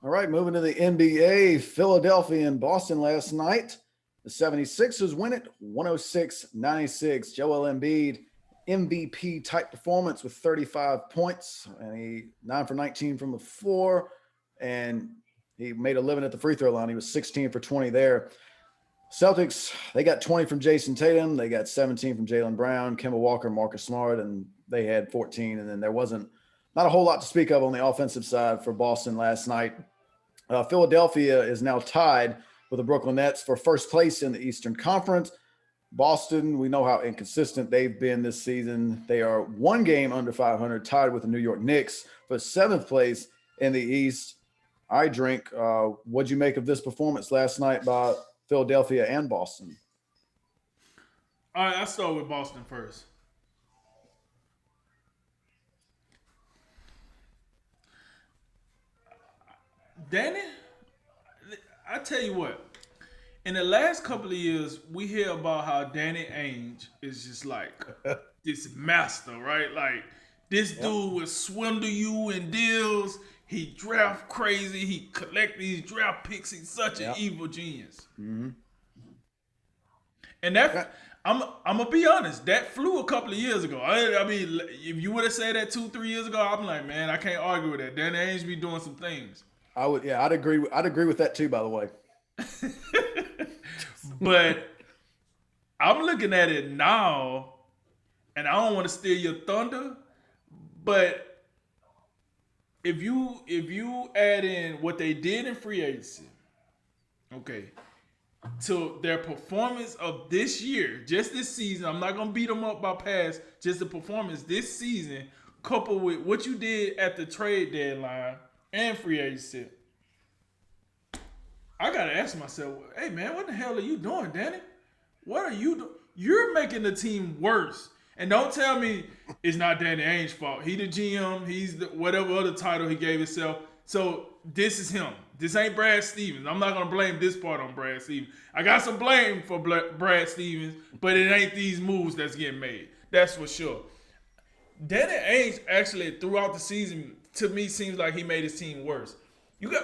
All right, moving to the NBA, Philadelphia and Boston last night. The 76ers win it 106-96. Joel Embiid, MVP type performance with 35 points, and he 9 for 19 from the floor, and he made a living at the free throw line. He was 16 for 20 there. Celtics, they got 20 from Jason Tatum. They got 17 from Jaylen Brown, Kemba Walker, Marcus Smart, and they had 14. And then there wasn't not a whole lot to speak of on the offensive side for Boston last night. Philadelphia is now tied with the Brooklyn Nets for first place in the Eastern Conference. Boston, we know how inconsistent they've been this season. They are one game under 500, tied with the New York Knicks for seventh place in the East. I drink. What'd you make of this performance last night by Philadelphia and Boston? All right, I start with Boston first. Danny, I tell you what. In the last couple of years, we hear about how Danny Ainge is just like this master, right? Like this Yep. dude will swindle you in deals. He draft crazy. He collect these draft picks. He's such an Yep. evil genius. Mm-hmm. And that I'm gonna be honest, that flew a couple of years ago. I mean, if you would have said that 2-3 years ago, I'm like, man, I can't argue with that. Danny Ainge be doing some things. I would, yeah, I'd agree. I'd agree with that too. By the way, But I'm looking at it now, and I don't want to steal your thunder, but if you add in what they did in free agency, okay, to their performance of this year, just this season, I'm not gonna beat them up by past, just the performance this season, coupled with what you did at the trade deadline and free agency. I gotta ask myself, hey man, what the hell are you doing, Danny? What are you doing? You're making the team worse. And don't tell me it's not Danny Ainge's fault. He the GM. He's the whatever other title he gave himself. So this is him. This ain't Brad Stevens. I'm not gonna blame this part on Brad Stevens. I got some blame for Brad Stevens, but it ain't these moves that's getting made. That's for sure. Danny Ainge actually throughout the season to me seems like he made his team worse.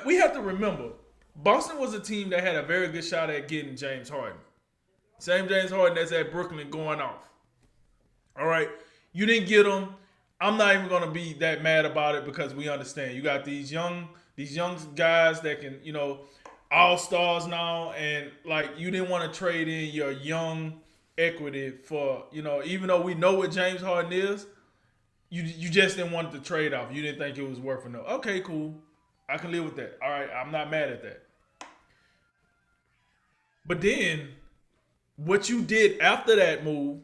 We have to remember Boston was a team that had a very good shot at getting James Harden. Same James Harden that's at Brooklyn going off. All right, you didn't get him. I'm not even gonna be that mad about it because we understand you got these young guys that can all stars now, and like you didn't want to trade in your young equity for even though we know what James Harden is, you just didn't want the trade off. You didn't think it was worth enough. Okay, cool. I can live with that. All right, I'm not mad at that. But then what you did after that move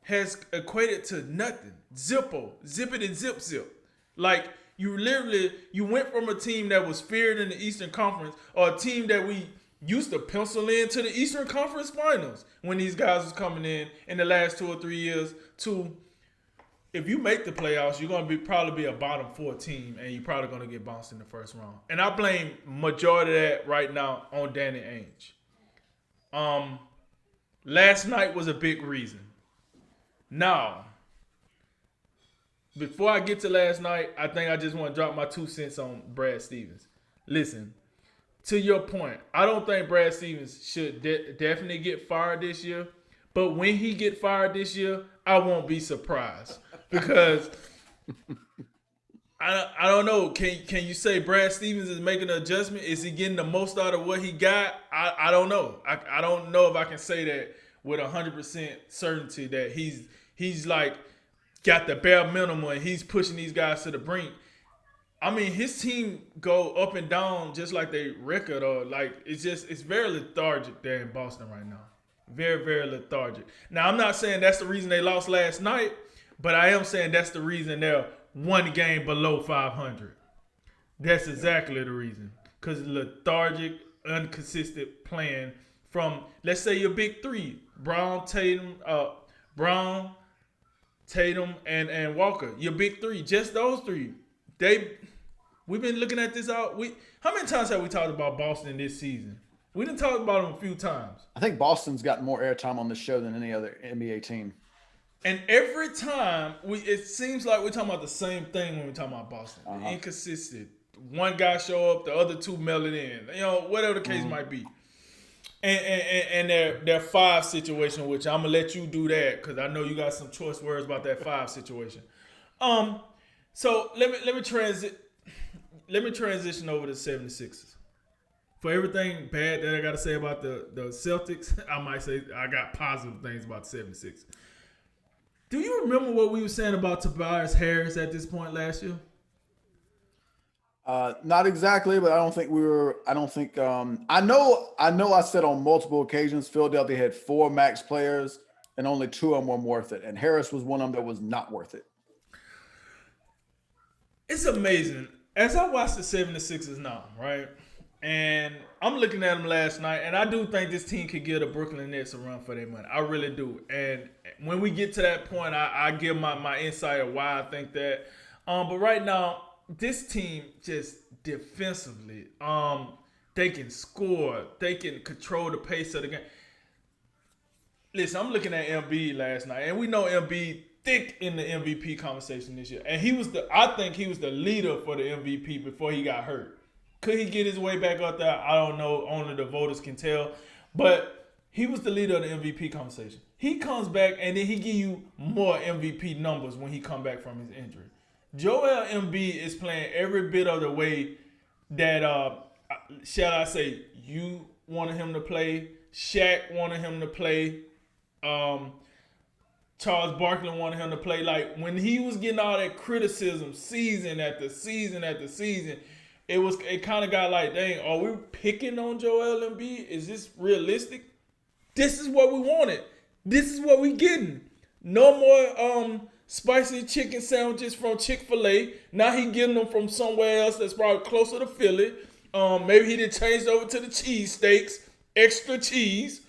has equated to nothing. Zippo, zip it and zip zip. Like you went from a team that was feared in the Eastern Conference, or a team that we used to pencil into the Eastern Conference Finals when these guys was coming in the last 2 or 3 years. To if you make the playoffs, you're gonna probably be a bottom four team, and you're probably gonna get bounced in the first round. And I blame majority of that right now on Danny Ainge. Last night was a big reason. Now, before I get to last night, I think I just want to drop my 2 cents on Brad Stevens. Listen, to your point, I don't think Brad Stevens should definitely get fired this year. But when he get fired this year, I won't be surprised because I don't know. Can you say Brad Stevens is making an adjustment? Is he getting the most out of what he got? I don't know. I don't know if I can say that with 100% certainty that he's like got the bare minimum and he's pushing these guys to the brink. I mean, his team go up and down just like they record, or like it's very lethargic there in Boston right now. Very, very lethargic. Now, I'm not saying that's the reason they lost last night, but I am saying that's the reason they're one game below 500. That's exactly the reason. Because lethargic, inconsistent playing from, let's say, your big three, Brown, Tatum, and Walker. Your big three, just those three. We've been looking at this out. How many times have we talked about Boston this season? We didn't talk about them a few times. I think Boston's gotten more airtime on this show than any other NBA team. And every time, it seems like we're talking about the same thing when we're talking about Boston. Uh-huh. Inconsistent. one guy show up, the other two mail it in. Whatever the case might be. And their 5 situation, which I'm gonna let you do that because I know you got some choice words about that 5 situation. So let me transition over to 76ers. For everything bad that I got to say about the Celtics, I might say I got positive things about the 76ers. Do you remember what we were saying about Tobias Harris at this point last year? Not exactly, but I don't think we were. I don't think. I know. I said on multiple occasions Philadelphia had 4 max players, and only 2 of them were worth it. And Harris was one of them that was not worth it. It's amazing. As I watch the 76ers now, right? And I'm looking at them last night, and I do think this team could give the Brooklyn Nets a run for their money. I really do. And when we get to that point, I give my insight of why I think that. But right now, this team just defensively, they can score. They can control the pace of the game. Listen, I'm looking at Embiid last night, and we know Embiid thick in the MVP conversation this year. And I think he was the leader for the MVP before he got hurt. Could he get his way back up there? I don't know. Only the voters can tell. But he was the leader of the MVP conversation. He comes back, and then he give you more MVP numbers when he come back from his injury. Joel Embiid is playing every bit of the way that, shall I say, you wanted him to play. Shaq wanted him to play. Charles Barkley wanted him to play. Like, when he was getting all that criticism season after season after season, it kind of got like, dang, are we picking on Joel Embiid? Is this realistic? This is what we wanted. This is what we getting. No more spicy chicken sandwiches from Chick-fil-A. Now he getting them from somewhere else that's probably closer to Philly. Maybe he did change over to the cheese steaks, extra cheese.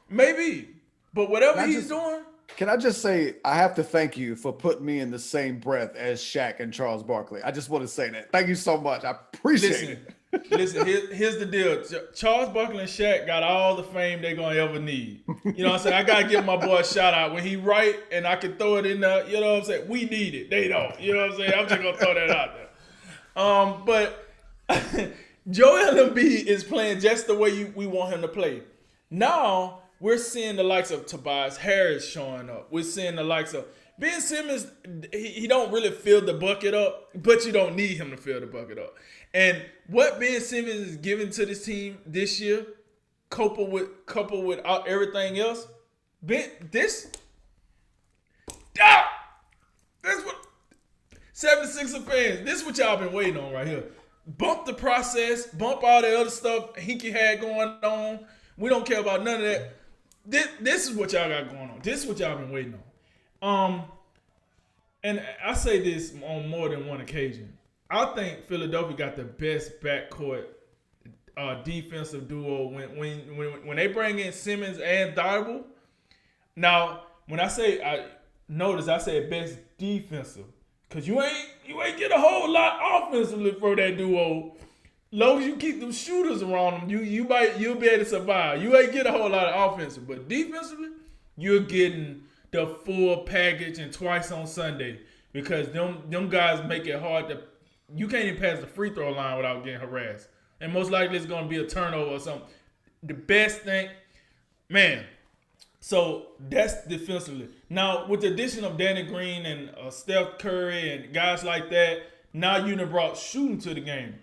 Maybe. But whatever he's doing. Can I just say, I have to thank you for putting me in the same breath as Shaq and Charles Barkley. I just want to say that. Thank you so much. I appreciate it. Listen, here's the deal. Charles Barkley and Shaq got all the fame they're going to ever need. You know what I'm saying? I got to give my boy a shout out. When he right and I can throw it in there, you know what I'm saying? We need it. They don't. You know what I'm saying? I'm just going to throw that out there. But Joel Embiid is playing just the way we want him to play. Now, we're seeing the likes of Tobias Harris showing up. We're seeing the likes of Ben Simmons. He don't really fill the bucket up, but you don't need him to fill the bucket up. And what Ben Simmons is giving to this team this year, coupled with everything else, that's what 76er fans. This is what y'all been waiting on right here. Bump the process, bump all the other stuff Hinkie had going on. We don't care about none of that. This is what y'all got going on. This is what y'all been waiting on. And I say this on more than one occasion. I think Philadelphia got the best backcourt defensive duo when they bring in Simmons and Thibault. Now, when I say I say best defensive, because you ain't get a whole lot offensively for that duo. Long as you keep them shooters around them, you'll be able to survive. You ain't get a whole lot of offensive, but defensively, you're getting the full package and twice on Sunday because them guys make it hard to. You can't even pass the free throw line without getting harassed, and most likely it's going to be a turnover or something. The best thing, man. So that's defensively. Now with the addition of Danny Green and Steph Curry and guys like that, now you done brought shooting to the game.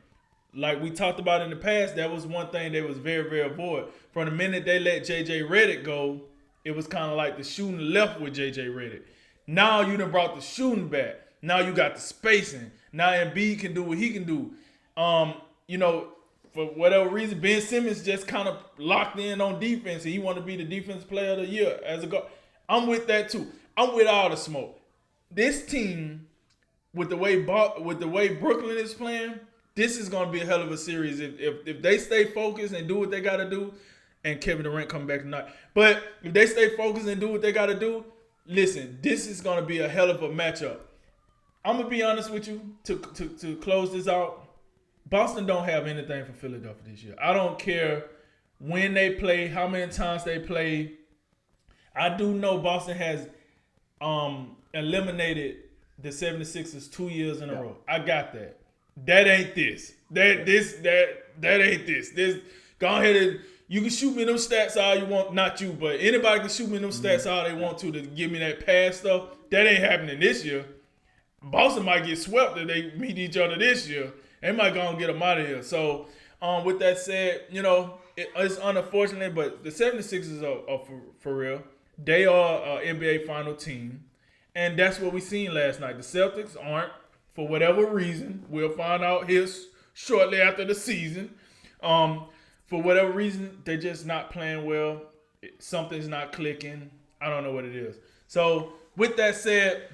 Like we talked about in the past, that was one thing they was very, very avoid. From the minute they let J.J. Redick go, it was kind of like the shooting left with J.J. Redick. Now you done brought the shooting back. Now you got the spacing. Now Embiid can do what he can do. For whatever reason, Ben Simmons just kind of locked in on defense, and he want to be the defensive player of the year as a guard. I'm with that too. I'm with all the smoke. This team, with the way Brooklyn is playing, this is going to be a hell of a series if they stay focused and do what they got to do, and Kevin Durant come back tonight. But if they stay focused and do what they got to do, listen, this is going to be a hell of a matchup. I'm going to be honest with you to close this out. Boston don't have anything for Philadelphia this year. I don't care when they play, how many times they play. I do know Boston has eliminated the 76ers 2 years in a row. I got that. that ain't this. That ain't this. This go ahead and you can shoot me them stats all you want. Not you, but anybody can shoot me them stats all they want to give me that pass stuff. That ain't happening this year. Boston might get swept if they meet each other this year. They might go and get them out of here. So, with that said, it's unfortunate, but the 76ers are for real. They are an NBA final team. And that's what we seen last night. The Celtics aren't, for whatever reason. We'll find out here shortly after the season. For whatever reason, they're just not playing well. Something's not clicking. I don't know what it is. So, with that said,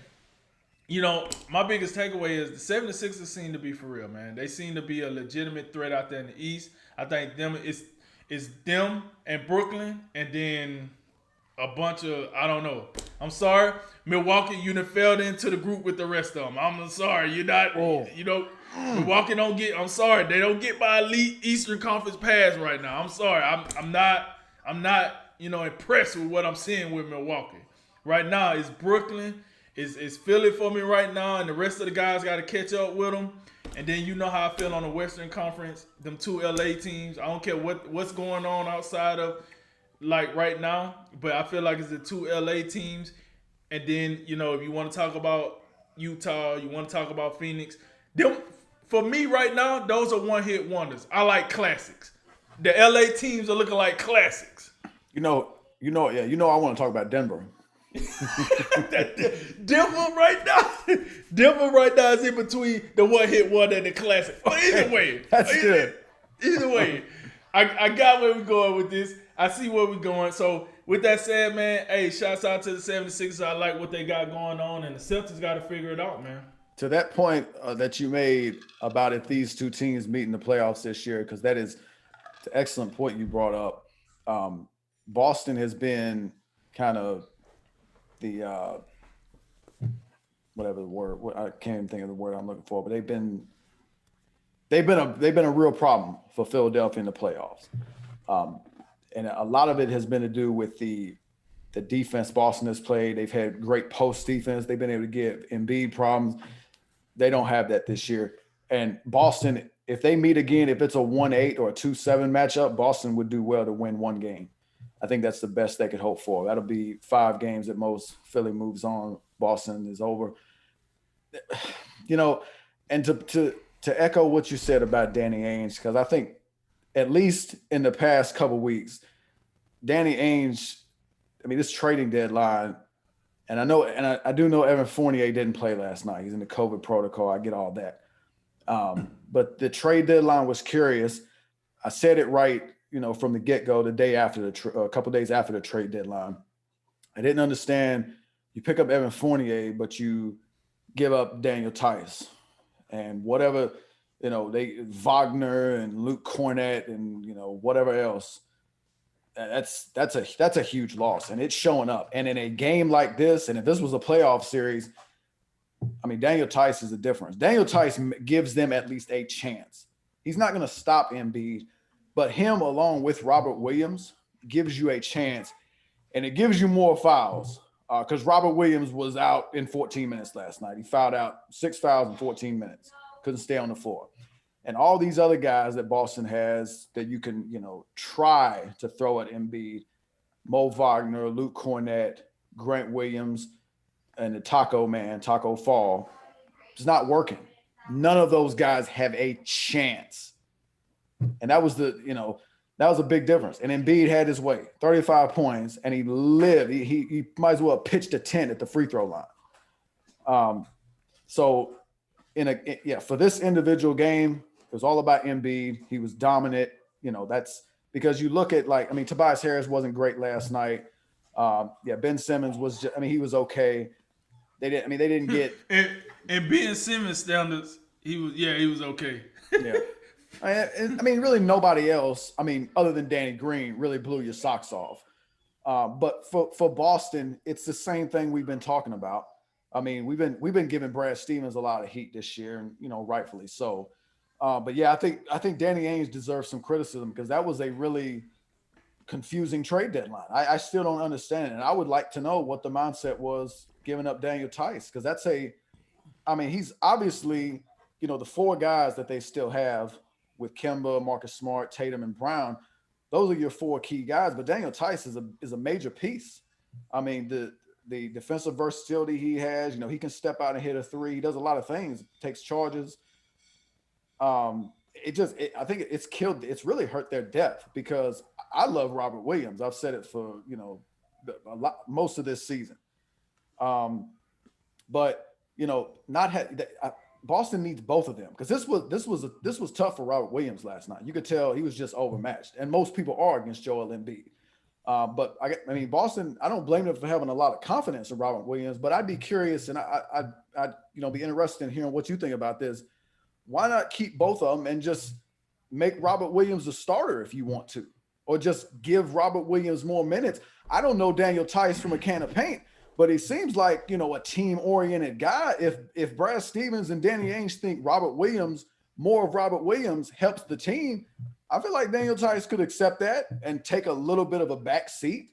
my biggest takeaway is the 76ers seem to be for real, man. They seem to be a legitimate threat out there in the East. I think it's them and Brooklyn, and then a bunch of, I don't know. I'm sorry, Milwaukee, you done fell into the group with the rest of them. I'm sorry, you're not, Milwaukee don't get, I'm sorry, they don't get my elite Eastern Conference pass right now. I'm sorry, I'm not, impressed with what I'm seeing with Milwaukee. Right now, it's Brooklyn. It's Philly for me right now, and the rest of the guys got to catch up with them. And then you know how I feel on the Western Conference, them two LA teams. I don't care what's going on outside of, like, right now, but I feel like it's the two LA teams. And then, if you want to talk about Utah, you want to talk about Phoenix. Them, for me right now, those are one-hit wonders. I like classics. The LA teams are looking like classics. I want to talk about Denver. Denver right now is in between the one-hit wonder and the classic. But either way, Either way, I got where we're going with this. I see where we're going. So with that said, man, hey, shouts out to the 76ers. I like what they got going on, and the Celtics got to figure it out, man. To that point that you made about if these two teams meet in the playoffs this year, because that is an excellent point you brought up. Boston has been kind of the whatever the word, I can't even think of the word I'm looking for, but they've been a real problem for Philadelphia in the playoffs. And a lot of it has been to do with the defense Boston has played. They've had great post defense. They've been able to give Embiid problems. They don't have that this year. And Boston, if they meet again, if it's a 1-8 or a 2-7 matchup, Boston would do well to win one game. I think that's the best they could hope for. That'll be 5 games at most. Philly moves on. Boston is over. And to echo what you said about Danny Ainge, because I think at least in the past couple weeks, Danny Ainge, this trading deadline, and I do know Evan Fournier didn't play last night. He's in the COVID protocol. I get all that. But the trade deadline was curious. I said it right, from the get-go, the day after a couple days after the trade deadline. I didn't understand. You pick up Evan Fournier, but you give up Daniel Tice and whatever, Wagner and Luke Cornett and, whatever else. That's a huge loss, and it's showing up. And in a game like this, and if this was a playoff series, Daniel Tice is the difference. Daniel Tice gives them at least a chance. He's not going to stop Embiid, but him along with Robert Williams gives you a chance, and it gives you more fouls because Robert Williams was out in 14 minutes last night. He fouled out 6 fouls in 14 minutes, couldn't stay on the floor. And all these other guys that Boston has that you can, try to throw at Embiid, Mo Wagner, Luke Cornett, Grant Williams, and the Taco Fall, it's not working. None of those guys have a chance. And that was a big difference. And Embiid had his way, 35 points, and he lived. He might as well pitched a tent at the free throw line. So for this individual game, it was all about Embiid. He was dominant. That's because you look at Tobias Harris wasn't great last night. Ben Simmons was just, he was okay. They didn't get and Ben Simmons standards, he was okay. Yeah. Really nobody else, other than Danny Green, really blew your socks off. But for Boston, it's the same thing we've been talking about. We've been giving Brad Stevens a lot of heat this year, and rightfully so. But yeah, I think Danny Ainge deserves some criticism because that was a really confusing trade deadline. I still don't understand it, and I would like to know what the mindset was giving up Daniel Tice, because that's he's obviously, the four guys that they still have with Kemba, Marcus Smart, Tatum, and Brown, those are your four key guys. But Daniel Tice is a major piece. I mean, the defensive versatility he has, he can step out and hit a three. He does a lot of things, takes charges. I think it's really hurt their depth because I love Robert Williams. I've said it for, most of this season. But not Boston needs both of them because this was tough for Robert Williams last night. You could tell he was just overmatched, and most people are against Joel Embiid. But I mean, Boston, I don't blame them for having a lot of confidence in Robert Williams, but I'd be curious and I'd be interested in hearing what you think about this. Why not keep both of them and just make Robert Williams a starter if you want to, or just give Robert Williams more minutes? I don't know Daniel Tice from a can of paint, but he seems like, a team-oriented guy. If Brad Stevens and Danny Ainge think more of Robert Williams helps the team, I feel like Daniel Tice could accept that and take a little bit of a back seat.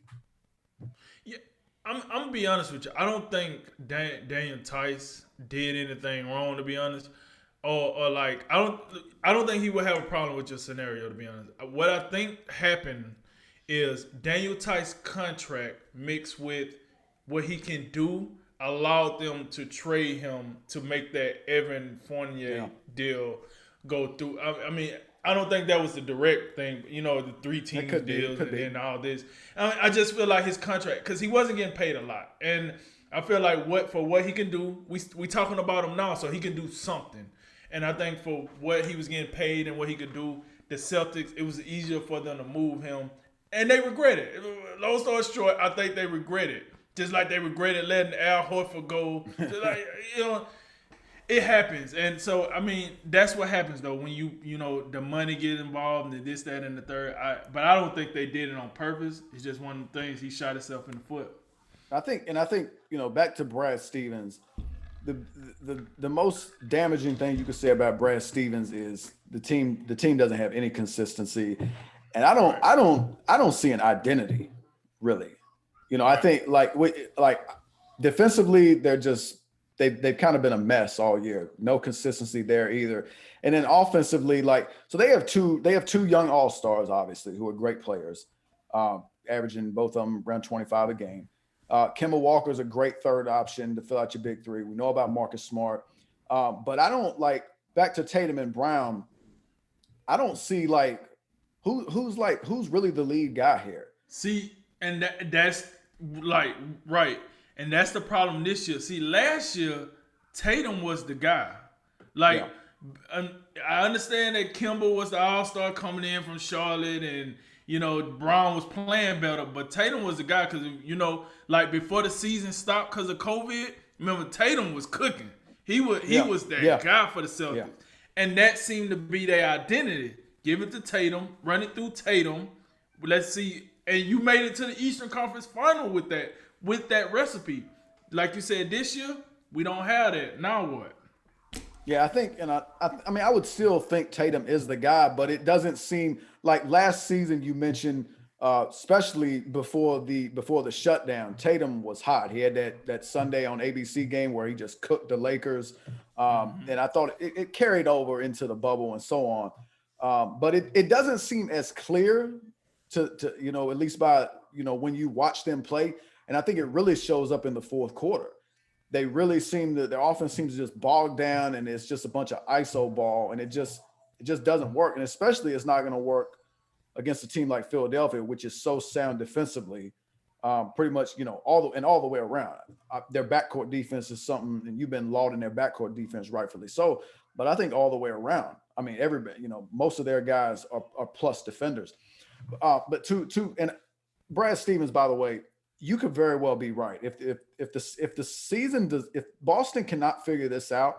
Yeah, I'm gonna be honest with you. I don't think Daniel Tice did anything wrong, to be honest. Or like I don't think he would have a problem with your scenario, to be honest. What I think happened is Daniel Tice's contract mixed with what he can do allowed them to trade him to make that Evan Fournier deal go through. I mean, I don't think that was the direct thing, the 3 team deals and all this. I just feel like his contract, because he wasn't getting paid a lot. And I feel like what he can do, we talking about him now, so he can do something. And I think for what he was getting paid and what he could do, the Celtics, it was easier for them to move him. And they regret it. Long story short, I think they regret it. Just like they regretted letting Al Horford go. It happens. And so, I mean, that's what happens, though, when the money gets involved and this, that, and the third. But I don't think they did it on purpose. It's just one of the things he shot himself in the foot. I think, back to Brad Stevens, the most damaging thing you could say about Brad Stevens is the team doesn't have any consistency. And I don't see an identity, really. I think like defensively, they've kind of been a mess all year. No consistency there either. And then offensively, so they have two young all-stars, obviously, who are great players, averaging both of them around 25 a game. Kemba Walker's a great third option to fill out your big three. We know about Marcus Smart. But I don't back to Tatum and Brown. I don't see who's really the lead guy here. See, and that's right. And that's the problem this year. See, last year, Tatum was the guy. I understand that Kemba was the all-star coming in from Charlotte and, Brown was playing better. But Tatum was the guy because, before the season stopped because of COVID, remember, Tatum was cooking. He was that guy for the Celtics. Yeah. And that seemed to be their identity. Give it to Tatum, run it through Tatum. Let's see. And you made it to the Eastern Conference Final with that recipe. Like you said, this year, we don't have that. Now what? Yeah, I think, and I mean, I would still think Tatum is the guy, but it doesn't seem like last season you mentioned, especially before the shutdown, Tatum was hot. He had that Sunday on ABC game where he just cooked the Lakers. And I thought it carried over into the bubble and so on. But it doesn't seem as clear to at least by, when you watch them play. And I think it really shows up in the fourth quarter. They really their offense seems to just bog down and it's just a bunch of ISO ball and it just doesn't work. And especially it's not going to work against a team like Philadelphia, which is so sound defensively, pretty much, all the way around. Their backcourt defense is something, and you've been lauding their backcourt defense rightfully so, but I think all the way around, I mean, everybody, most of their guys are plus defenders. But and Brad Stevens, by the way, you could very well be right. If the season if Boston cannot figure this out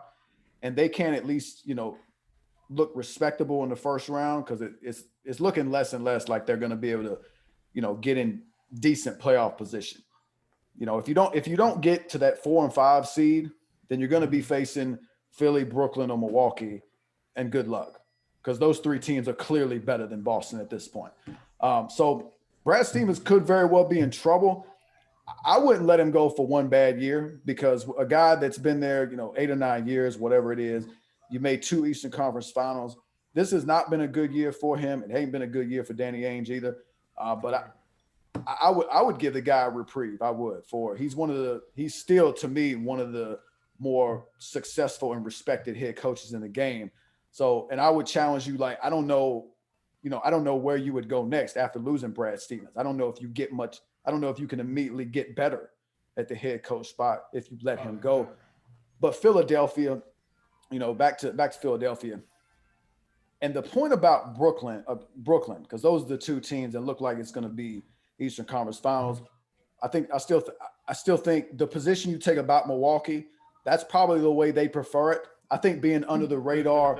and they can at least, look respectable in the first round, because it's looking less and less like they're going to be able to, get in decent playoff position. If you don't get to that 4 and 5 seed, then you're going to be facing Philly, Brooklyn, or Milwaukee, and good luck, because those 3 teams are clearly better than Boston at this point. So Brad Stevens could very well be in trouble. I wouldn't let him go for one bad year, because a guy that's been there, 8 or 9 years, whatever it is, You made 2 Eastern Conference Finals. This has not been a good year for him. It ain't been a good year for Danny Ainge either. But I would give the guy a reprieve. I would for he's still to me one of the more successful and respected head coaches in the game. So, and I would challenge you, like, I don't know, I don't know where you would go next after losing Brad Stevens. I don't know if you get much. I don't know if you can immediately get better at the head coach spot if you let him go. But Philadelphia, back to Philadelphia. And the point about Brooklyn, because those are the 2 teams that look like it's going to be Eastern Conference Finals. I still think the position you take about Milwaukee, that's probably the way they prefer it. I think being under the radar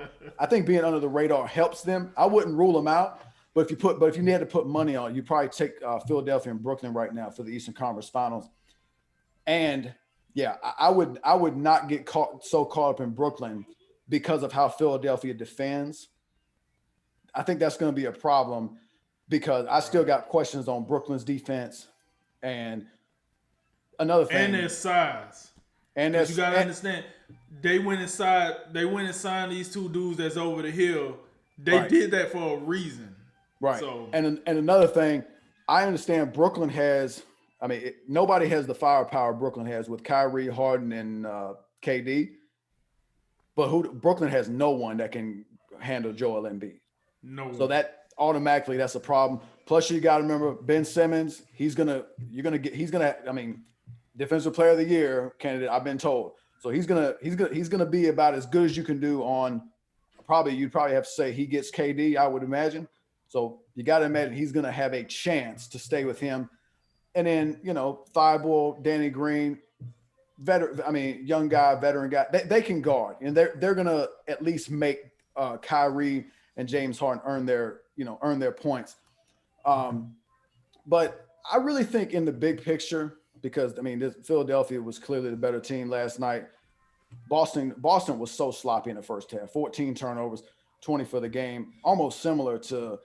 helps them. I wouldn't rule them out, but if you had to put money on it, you probably take Philadelphia and Brooklyn right now for the Eastern Conference Finals. And yeah, I would not get so caught up in Brooklyn because of how Philadelphia defends. I think that's going to be a problem because I still got questions on Brooklyn's defense and another thing. And their size. And you got to understand, they went inside and signed these 2 dudes that's over the hill. They did that for a reason. Right. So, and another thing, I understand Brooklyn has, nobody has the firepower Brooklyn has with Kyrie, Harden, and KD. But Brooklyn has no one that can handle Joel Embiid. No. So that automatically that's a problem. Plus, you got to remember Ben Simmons. Defensive Player of the Year candidate. I've been told. So he's gonna be about as good as you can do on. You'd probably have to say he gets KD. I would imagine. So you got to imagine he's gonna have a chance to stay with him. And then Thibault, Danny Green, young guy, veteran guy. They can guard, and they're gonna at least make Kyrie and James Harden earn their points. But I really think in the big picture, because Philadelphia was clearly the better team last night. Boston was so sloppy in the first half. 14 turnovers, 20 for the game, almost similar to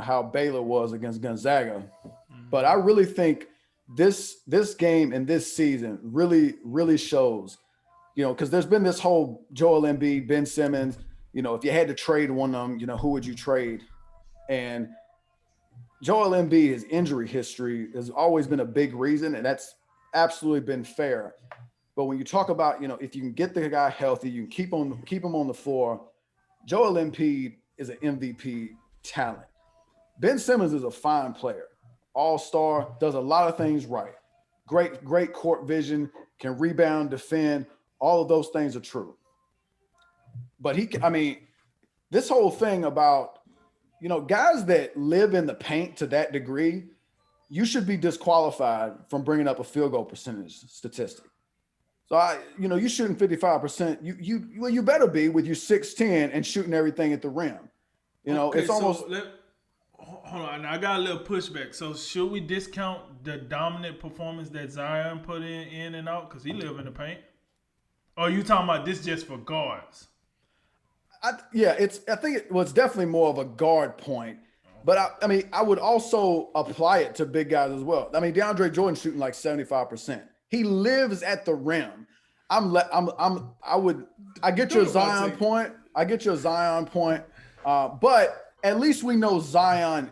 how Baylor was against Gonzaga. Mm-hmm. But I really think this game and this season really, really shows, because there's been this whole Joel Embiid, Ben Simmons. If you had to trade one of them, who would you trade? And Joel Embiid, his injury history has always been a big reason, and that's absolutely been fair. But when you talk about, if you can get the guy healthy, you can keep him on the floor. Joel Embiid is an MVP talent. Ben Simmons is a fine player, all-star, does a lot of things right. Great court vision, can rebound, defend. All of those things are true. But this whole thing about, guys that live in the paint to that degree, you should be disqualified from bringing up a field goal percentage statistic. So you shooting 55%. You better be with your 6'10" and shooting everything at the rim. It's almost. Hold on, I got a little pushback. So should we discount the dominant performance that Zion put in and out because he live in the paint? Or are you talking about this just for guards? I think it was definitely more of a guard point, but I would also apply it to big guys as well. DeAndre Jordan shooting like 75%. He lives at the rim. I get your Zion point. But at least we know Zion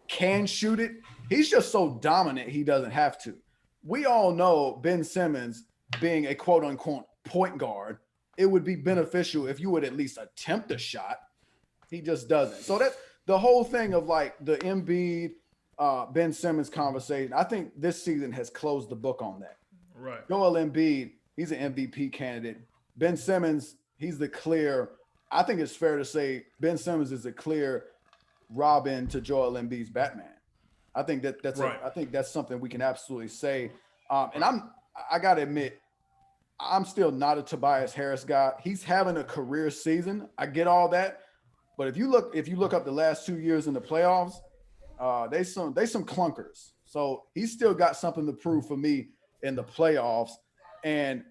can shoot it. He's just so dominant he doesn't have to. We all know Ben Simmons being a quote unquote point guard, it would be beneficial if you would at least attempt a shot. He just doesn't. So that's the whole thing of like the Embiid, Ben Simmons conversation. I think this season has closed the book on that. Right. Joel Embiid, he's an MVP candidate. Ben Simmons, I think it's fair to say Ben Simmons is a clear Robin to Joel Embiid's Batman. I think that's something we can absolutely say. And I got to admit, I'm still not a Tobias Harris guy. He's having a career season. I get all that. But if you look up the last 2 years in the playoffs, they some clunkers. So he's still got something to prove for me in the playoffs. And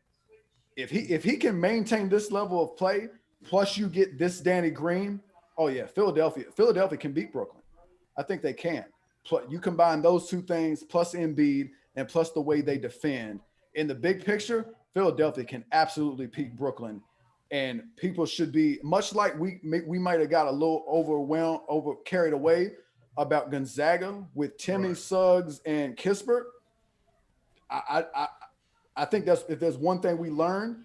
if he can maintain this level of play, plus you get this Danny Green, oh yeah, Philadelphia can beat Brooklyn. I think they can. You combine those 2 things, plus Embiid, and plus the way they defend. In the big picture, Philadelphia can absolutely beat Brooklyn And people should be much like we might have got a little overwhelmed, over carried away about Gonzaga with Timmy Right. Suggs and Kispert. I think that's if there's one thing we learned,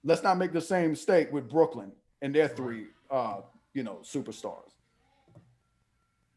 let's not make the same mistake with Brooklyn and their Right. three superstars.